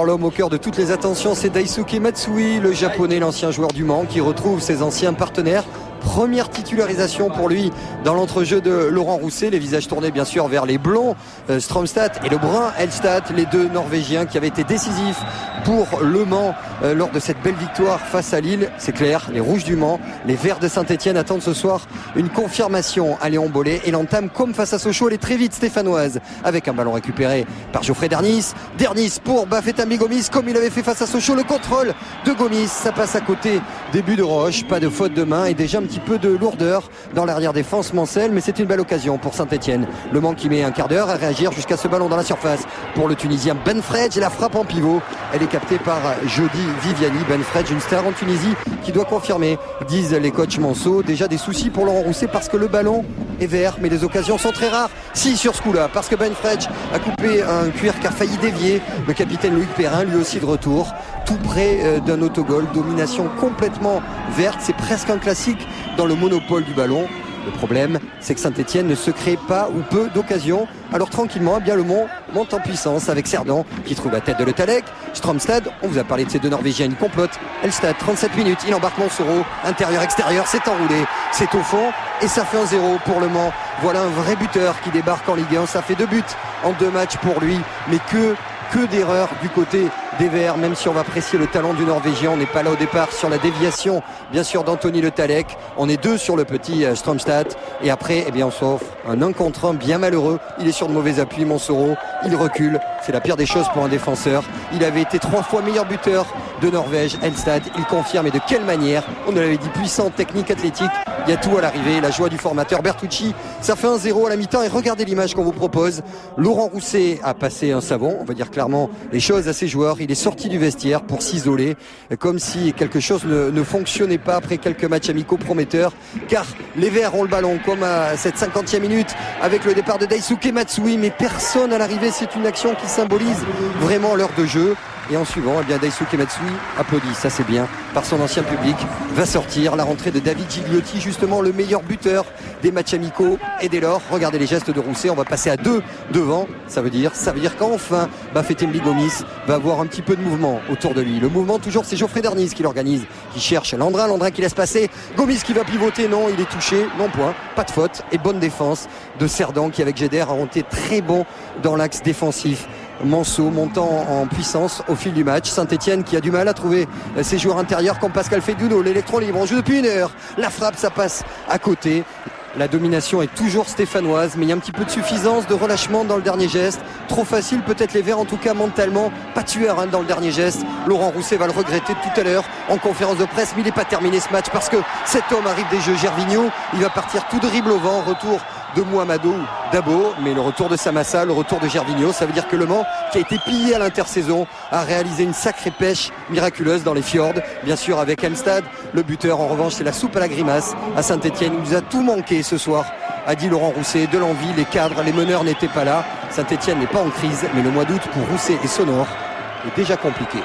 L'homme au cœur de toutes les attentions, c'est Daisuke Matsui, le japonais, l'ancien joueur du Mans, qui retrouve ses anciens partenaires. Première titularisation pour lui dans l'entrejeu de Laurent Rousset, les visages tournés bien sûr vers les blonds Strømstad et le brun Helstad, les deux Norvégiens qui avaient été décisifs pour Le Mans lors de cette belle victoire face à Lille. C'est clair, les rouges du Mans, les verts de Saint-Etienne attendent ce soir une confirmation à Léon Bollé et l'entame comme face à Sochaux, elle est très vite stéphanoise avec un ballon récupéré par Geoffrey Dernis pour Bafétambi Gomis comme il avait fait face à Sochaux. Le contrôle de Gomis, ça passe à côté, début de Roche, pas de faute de main et déjà un petit peu de lourdeur dans l'arrière-défense Mancel, mais c'est une belle occasion pour Saint-Etienne. Le Mans qui met un quart d'heure à réagir jusqu'à ce ballon dans la surface pour le Tunisien Benfredj et la frappe en pivot. Elle est captée par Jody Viviani. Benfredj, une star en Tunisie qui doit confirmer, disent les coachs Manceau. Déjà des soucis pour Laurent Rousset parce que le ballon est vert, mais les occasions sont très rares. Si, sur ce coup-là, parce que Benfredj a coupé un cuir qui a failli dévier. Le capitaine Loïc Perrin, lui aussi de retour, tout près d'un autogol. Domination complètement verte, c'est presque un classique dans le monopole du ballon. Le problème, c'est que Saint-Etienne ne se crée pas ou peu d'occasions. Alors tranquillement, le Mans monte en puissance avec Cerdan qui trouve la tête de Le Tallec. Strømstad, on vous a parlé de ces deux Norvégiens, il complote. Helstad, 37 minutes, il embarque Montsoreau, intérieur-extérieur, c'est enroulé, c'est au fond et ça fait 1-0 pour Le Mans. Voilà un vrai buteur qui débarque en Ligue 1, ça fait 2 buts en 2 matchs pour lui, mais que d'erreurs du côté des Verts, même si on va apprécier le talent du Norvégien. On n'est pas là au départ sur la déviation bien sûr d'Anthony Le Tallec, on est 2 sur le petit Strømstad et après on s'offre un 1 contre 1 bien malheureux. Il est sur de mauvais appuis, Montsoreau, il recule, c'est la pire des choses pour un défenseur. Il avait été 3 fois meilleur buteur de Norvège, Helstad, il confirme, et de quelle manière. On nous l'avait dit, puissant, technique, athlétique, il y a tout à l'arrivée, la joie du formateur Bertucci. Ça fait 1-0 à la mi-temps et regardez l'image qu'on vous propose. Laurent Rousset a passé un savon, on va dire clairement les choses à ses joueurs. Il est sorti du vestiaire pour s'isoler, comme si quelque chose ne fonctionnait pas après quelques matchs amicaux prometteurs, car les Verts ont le ballon comme à cette 50e minute avec le départ de Daisuke Matsui, mais personne à l'arrivée. C'est une action qui symbolise vraiment l'heure de jeu. Et en suivant, Daisuke Matsui applaudi, ça c'est bien, par son ancien public, va sortir la rentrée de David Gigliotti, justement le meilleur buteur des matchs amicaux. Et dès lors, regardez les gestes de Rousset, on va passer à 2 devant, ça veut dire qu'enfin Bafétambi Gomis va avoir un petit peu de mouvement autour de lui. Le mouvement toujours, c'est Geoffrey Dernis qui l'organise, qui cherche Landrin qui laisse passer, Gomis qui va pivoter, non, il est touché, non point, pas de faute, et bonne défense de Cerdan qui avec Geder a été très bon dans l'axe défensif. Manceau montant en puissance au fil du match. Saint-Etienne qui a du mal à trouver ses joueurs intérieurs comme Pascal Feduno, l'électron libre. On joue depuis 1 heure. La frappe, ça passe à côté. La domination est toujours stéphanoise, mais il y a un petit peu de suffisance, de relâchement dans le dernier geste. Trop facile, peut-être les Verts, en tout cas mentalement, pas tueur dans le dernier geste. Laurent Rousset va le regretter tout à l'heure en conférence de presse, mais il n'est pas terminé ce match parce que cet homme arrive des jeux. Gervinho, il va partir tout dribble au vent, retour de Mouhamadou Dabo, mais le retour de Samassa, le retour de Gervinho, ça veut dire que Le Mans, qui a été pillé à l'intersaison, a réalisé une sacrée pêche miraculeuse dans les fjords, bien sûr avec Helstad. Le buteur en revanche, c'est la soupe à la grimace à Saint-Etienne. Il nous a tout manqué ce soir, a dit Laurent Rousset, de l'envie, les cadres, les meneurs n'étaient pas là. Saint-Etienne n'est pas en crise, mais le mois d'août pour Rousset et Sonore est déjà compliqué.